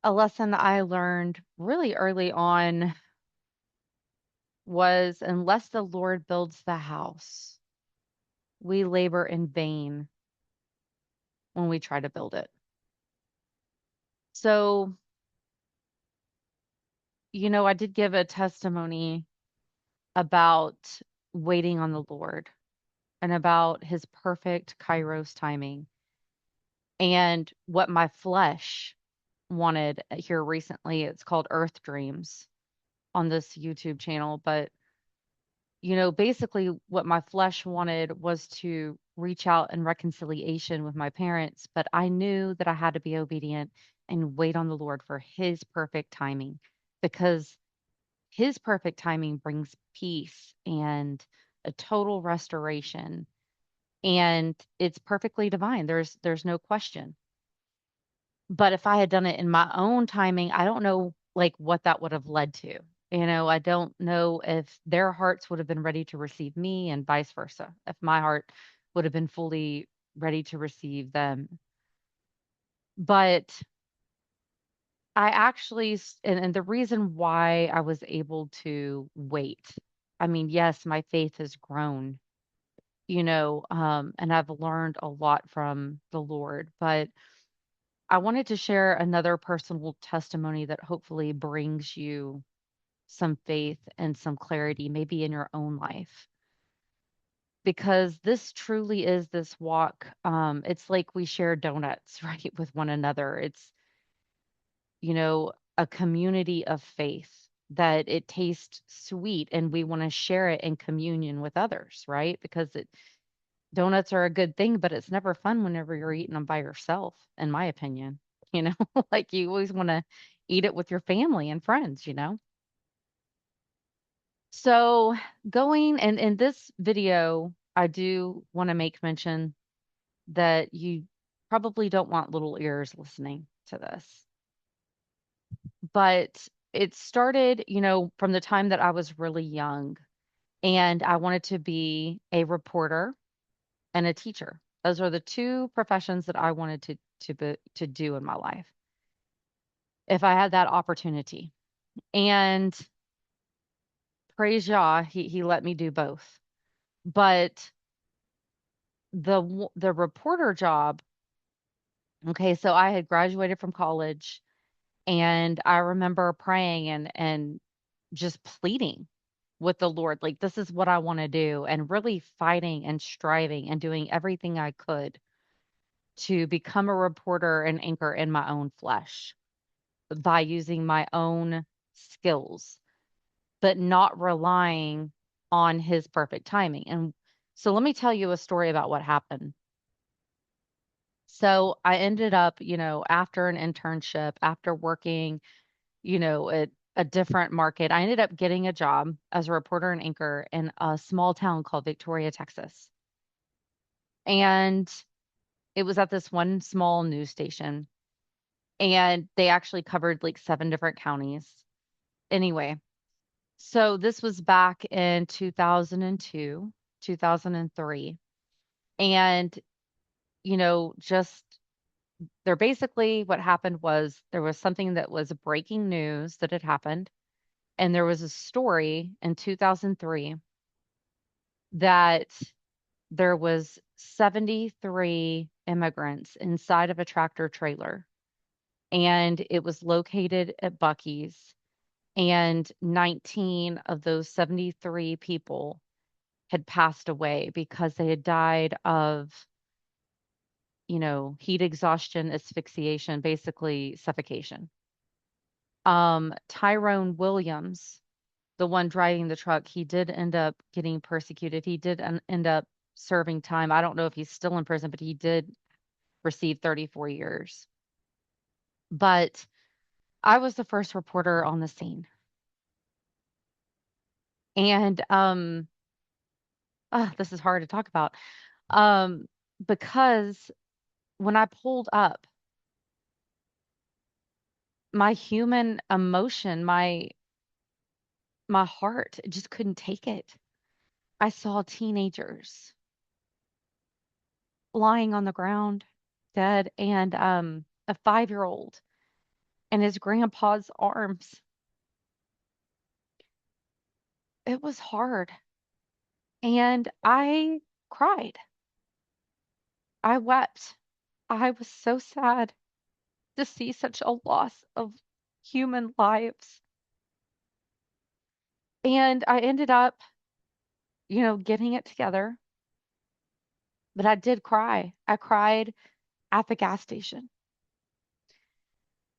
A lesson I learned really early on was unless the Lord builds the house, we labor in vain when we try to build it. So, I did give a testimony about waiting on the Lord and about his perfect Kairos timing and what my flesh wanted here recently. It's called Earth Dreams on this YouTube channel. But, basically what my flesh wanted was to reach out in reconciliation with my parents. But I knew that I had to be obedient and wait on the Lord for his perfect timing because his perfect timing brings peace and a total restoration, and it's perfectly divine. There's no question. But if I had done it in my own timing, I don't know like what that would have led to. I don't know if their hearts would have been ready to receive me and vice versa. If my heart would have been fully ready to receive them. But I actually, and the reason why I was able to wait, I mean, yes, my faith has grown, and I've learned a lot from the Lord, but I wanted to share another personal testimony that hopefully brings you some faith and some clarity, maybe in your own life. Because this truly is this walk. It's like we share donuts, right, with one another. It's, a community of faith that it tastes sweet and we want to share it in communion with others, right? Because donuts are a good thing, but it's never fun whenever you're eating them by yourself, in my opinion. You know, like you always want to eat it with your family and friends. So, going and in this video, I do want to make mention that you probably don't want little ears listening to this. But it started, from the time that I was really young, and I wanted to be a reporter and a teacher. Those are the two professions that I wanted to do in my life if I had that opportunity. And praise Yah, he let me do both. But the reporter job, okay, so I had graduated from college and I remember praying and just pleading with the Lord, like this is what I want to do, and really fighting and striving and doing everything I could to become a reporter and anchor in my own flesh by using my own skills, but not relying on his perfect timing. And so let me tell you a story about what happened. So I ended up, after an internship, after working, at a different market, I ended up getting a job as a reporter and anchor in a small town called Victoria, Texas. And it was at this one small news station, and they actually covered like seven different counties. Anyway, so this was back in 2002, 2003. And, just there basically what happened was there was something that was breaking news that had happened. And there was a story in 2003 that there was 73 immigrants inside of a tractor trailer, and it was located at Bucky's, and 19 of those 73 people had passed away because they had died of, heat exhaustion, asphyxiation, basically suffocation. Tyrone Williams, the one driving the truck, he did end up getting persecuted. He did end up serving time. I don't know if he's still in prison, but he did receive 34 years. But I was the first reporter on the scene. And this is hard to talk about. Um, because when I pulled up, my human emotion, my heart just couldn't take it. I saw teenagers lying on the ground, dead, and a 5-year-old in his grandpa's arms. It was hard. And I cried. I wept. I was so sad to see such a loss of human lives. And I ended up, getting it together, but I did cry. I cried at the gas station.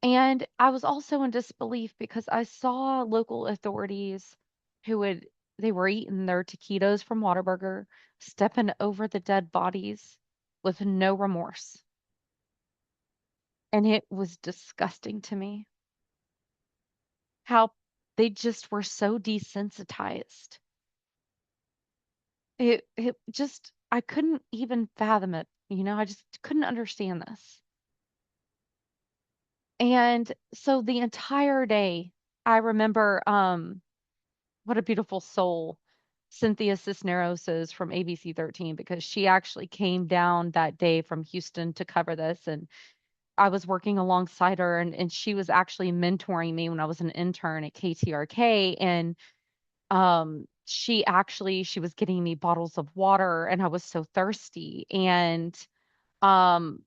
And I was also in disbelief because I saw local authorities they were eating their taquitos from Whataburger, stepping over the dead bodies with no remorse. And it was disgusting to me how they just were so desensitized. It just I couldn't even fathom it, I just couldn't understand this. And so the entire day, I remember what a beautiful soul Cynthia Cisneros is from ABC 13 because she actually came down that day from Houston to cover this. And I was working alongside her, and she was actually mentoring me when I was an intern at KTRK. And she was getting me bottles of water, and I was so thirsty. And um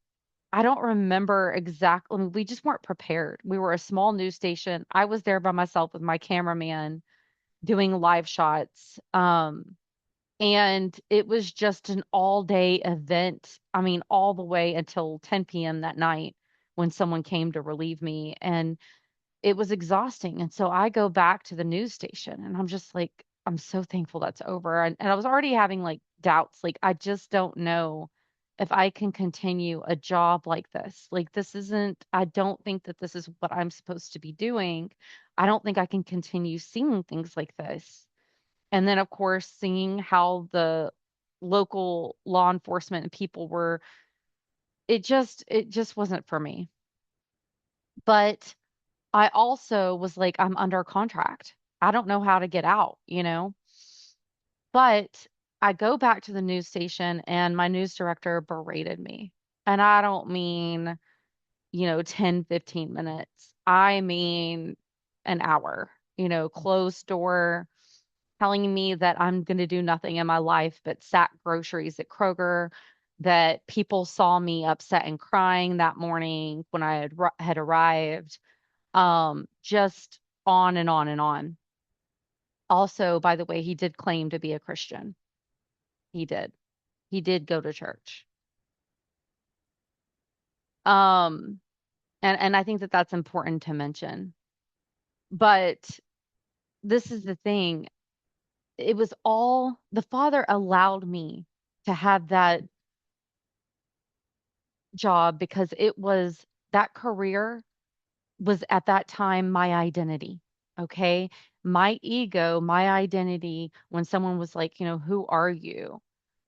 I don't remember exactly. I mean, we just weren't prepared. We were a small news station. I was there by myself with my cameraman doing live shots. And it was just an all day event. I mean, all the way until 10 p.m. that night when someone came to relieve me. And it was exhausting. And so I go back to the news station and I'm just like, I'm so thankful that's over. And I was already having like doubts. Like, I just don't know if I can continue a job like this. Like, I don't think that this is what I'm supposed to be doing. I don't think I can continue seeing things like this. And then, of course, seeing how the local law enforcement and people were, it just wasn't for me. But I also was like, I'm under contract. I don't know how to get out. But I go back to the news station and my news director berated me. And I don't mean, 10, 15 minutes. I mean an hour, closed door, telling me that I'm going to do nothing in my life but sack groceries at Kroger, that people saw me upset and crying that morning when I had arrived, just on and on and on. Also, by the way, he did claim to be a Christian. He did. He did go to church. Um, and I think that that's important to mention. But this is the thing. It was all the Father allowed me to have that job because that career was at that time my identity. Okay. My ego, my identity, when someone was like, who are you?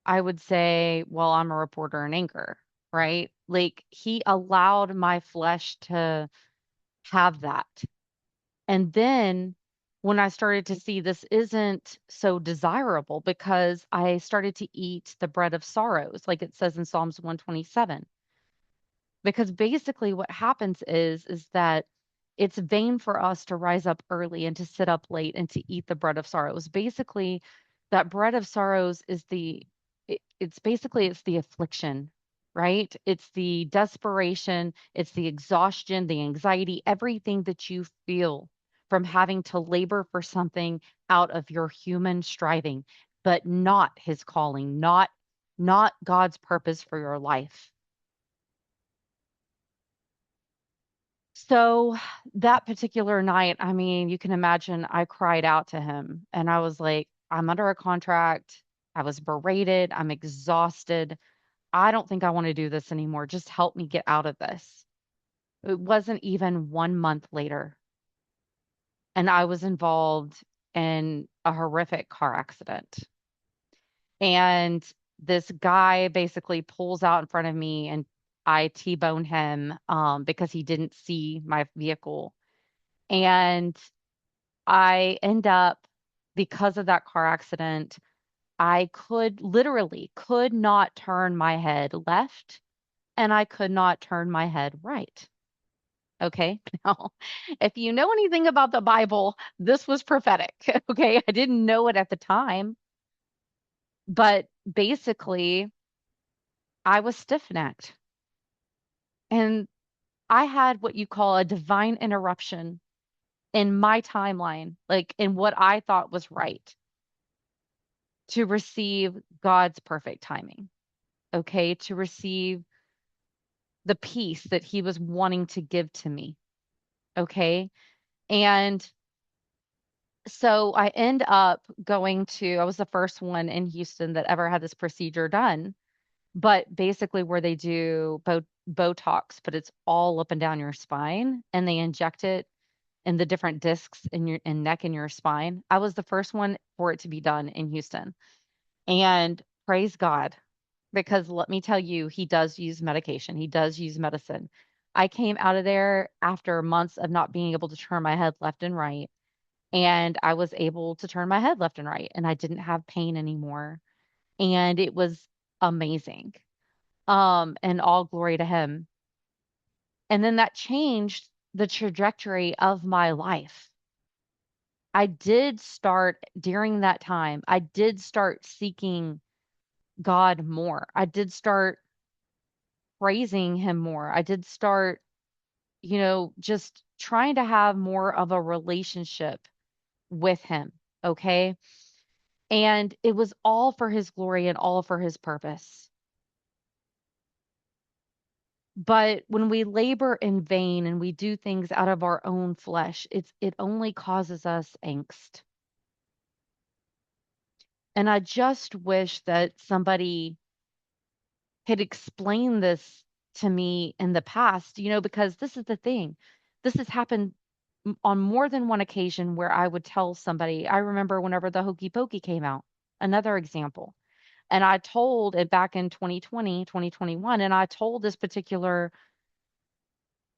I would say, well, I'm a reporter in anchor, right? Like he allowed my flesh to have that. And then when I started to see this isn't so desirable because I started to eat the bread of sorrows, like it says in Psalms 127. Because basically what happens is that it's vain for us to rise up early and to sit up late and to eat the bread of sorrows. Basically, that bread of sorrows is it's the affliction, right? It's the desperation, it's the exhaustion, the anxiety, everything that you feel from having to labor for something out of your human striving, but not his calling, not God's purpose for your life. So that particular night, I mean, you can imagine I cried out to him and I was like, I'm under a contract. I was berated. I'm exhausted. I don't think I want to do this anymore. Just help me get out of this. It wasn't even 1 month later, and I was involved in a horrific car accident. And this guy basically pulls out in front of me and I T-bone him because he didn't see my vehicle. And I end up, because of that car accident, I could not turn my head left and I could not turn my head right. Okay. Now, if you know anything about the Bible, this was prophetic. Okay. I didn't know it at the time, but basically, I was stiff-necked and I had what you call a divine interruption in my timeline, like in what I thought was right to receive God's perfect timing. Okay. To receive the peace that He was wanting to give to me. Okay. And so I end up going to, I was the first one in Houston that ever had this procedure done, but basically where they do Botox, but it's all up and down your spine and they inject it in the different discs in your in neck and your spine. I was the first one for it to be done in Houston. And praise God, because let me tell you, he does use medication. He does use medicine. I came out of there after months of not being able to turn my head left and right and I was able to turn my head left and right and I didn't have pain anymore and it was amazing. And all glory to him. And then that changed the trajectory of my life. I did start during that time. I did start seeking God more. I did start praising him more. I did start, just trying to have more of a relationship with him, okay? And it was all for his glory and all for his purpose. But when we labor in vain and we do things out of our own flesh, it only causes us angst. And I just wish that somebody had explained this to me in the past, because this is the thing. This has happened on more than one occasion where I would tell somebody, I remember whenever the Hokey Pokey came out, another example. And I told it back in 2020, 2021, and I told this particular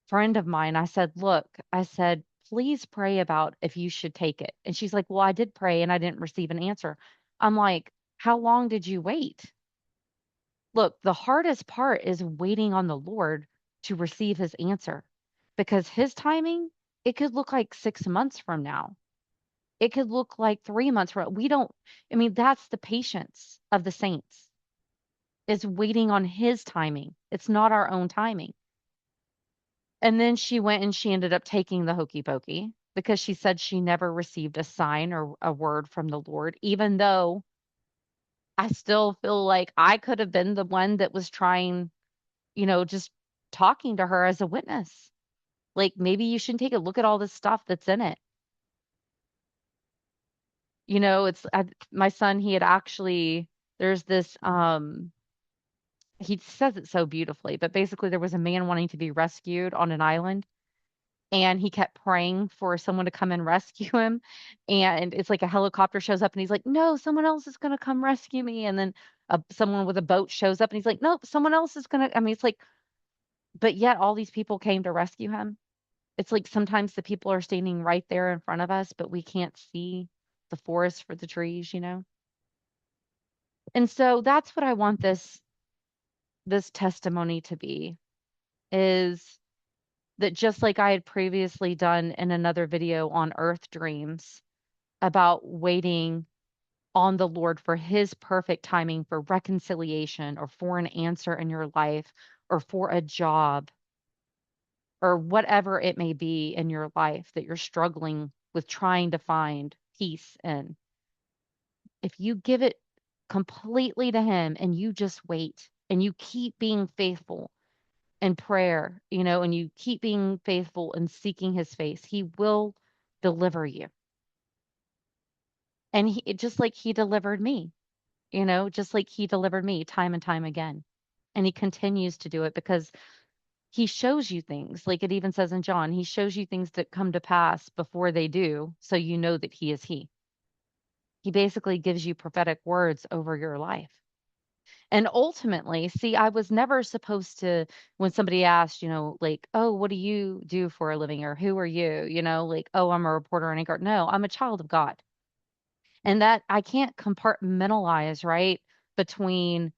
friend of mine, I said, look, I said, please pray about if you should take it. And she's like, well, I did pray and I didn't receive an answer. I'm like, how long did you wait? Look, the hardest part is waiting on the Lord to receive his answer because his timing, it could look like 6 months from now. It could look like 3 months from we don't, I mean, that's the patience of the saints is waiting on his timing. It's not our own timing. And then she went and she ended up taking the hokey pokey because she said she never received a sign or a word from the Lord, even though I still feel like I could have been the one that was trying, just talking to her as a witness. Like maybe you shouldn't take a look at all this stuff that's in it. My son, he had actually, there's this, he says it so beautifully, but basically there was a man wanting to be rescued on an island and he kept praying for someone to come and rescue him. And it's like a helicopter shows up and he's like, no, someone else is going to come rescue me. And then someone with a boat shows up and he's like, nope, someone else is going to, I mean, it's like, but yet all these people came to rescue him. It's like sometimes the people are standing right there in front of us, but we can't see the forest for the trees. And so that's what I want this testimony to be is that just like I had previously done in another video on earth dreams about waiting on the Lord for his perfect timing for reconciliation or for an answer in your life or for a job or whatever it may be in your life that you're struggling with trying to find peace in. If you give it completely to him and you just wait and you keep being faithful in prayer, and you keep being faithful and seeking his face, he will deliver you. And just like he delivered me, just like he delivered me time and time again. And he continues to do it because he shows you things. Like it even says in John, he shows you things that come to pass before they do, so you know that he is he. He basically gives you prophetic words over your life. And ultimately, see, I was never supposed to, when somebody asked, like, oh, what do you do for a living? Or who are you? Like, oh, I'm a reporter on Anchor. No, I'm a child of God. And that I can't compartmentalize, right? Between,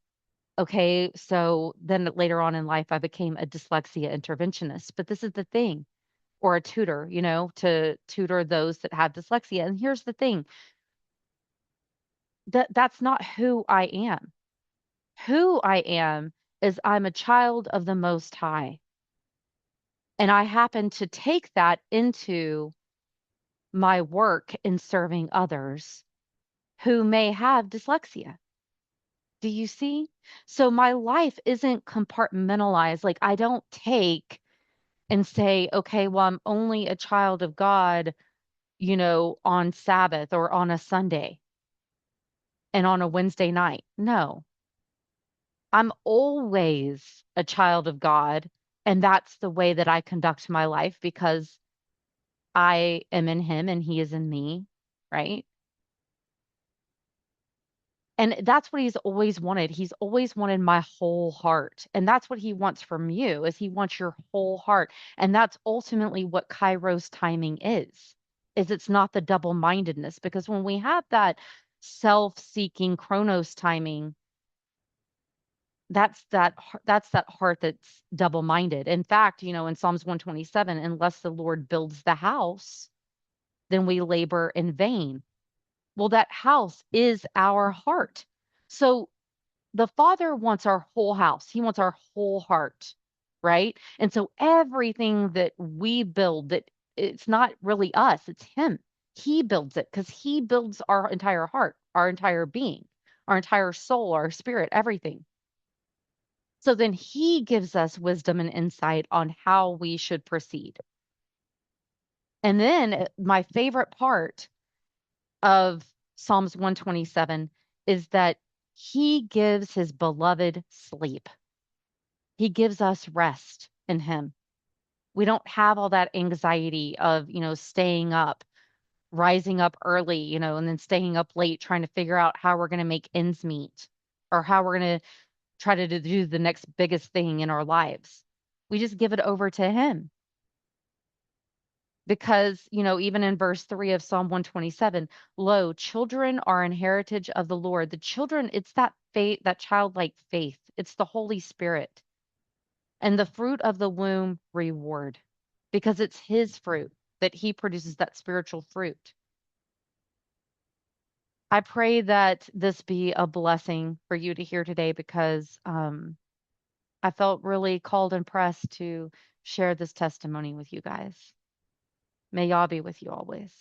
okay, so then later on in life, I became a dyslexia interventionist. But this is the thing. or a tutor, to tutor those that have dyslexia. And here's the thing, that's not who I am. Who I am is I'm a child of the Most High. And I happen to take that into my work in serving others who may have dyslexia. Do you see? So my life isn't compartmentalized. Like I don't take and say, okay, well, I'm only a child of God, on Sabbath or on a Sunday and on a Wednesday night. No, I'm always a child of God. And that's the way that I conduct my life because I am in him and he is in me, right? And that's what he's always wanted. He's always wanted my whole heart. And that's what he wants from you is he wants your whole heart. And that's ultimately what Kairos timing is it's not the double-mindedness because when we have that self-seeking Chronos timing, that's that heart that's double-minded. In fact, in Psalms 127, unless the Lord builds the house, then we labor in vain. Well, that house is our heart. So the Father wants our whole house. He wants our whole heart, right? And so everything that we build, that it's not really us, it's him. He builds it because he builds our entire heart, our entire being, our entire soul, our spirit, everything. So then he gives us wisdom and insight on how we should proceed. And then my favorite part of Psalms 127 is that he gives his beloved sleep. He gives us rest in him. We don't have all that anxiety of, staying up, rising up early, and then staying up late trying to figure out how we're going to make ends meet or how we're going to try to do the next biggest thing in our lives. We just give it over to him. Because, even in verse 3 of Psalm 127, lo, children are an heritage of the Lord. The children, it's that faith, that childlike faith. It's the Holy Spirit. And the fruit of the womb, reward. Because it's his fruit that he produces that spiritual fruit. I pray that this be a blessing for you to hear today because I felt really called and pressed to share this testimony with you guys. May Yah be with you always.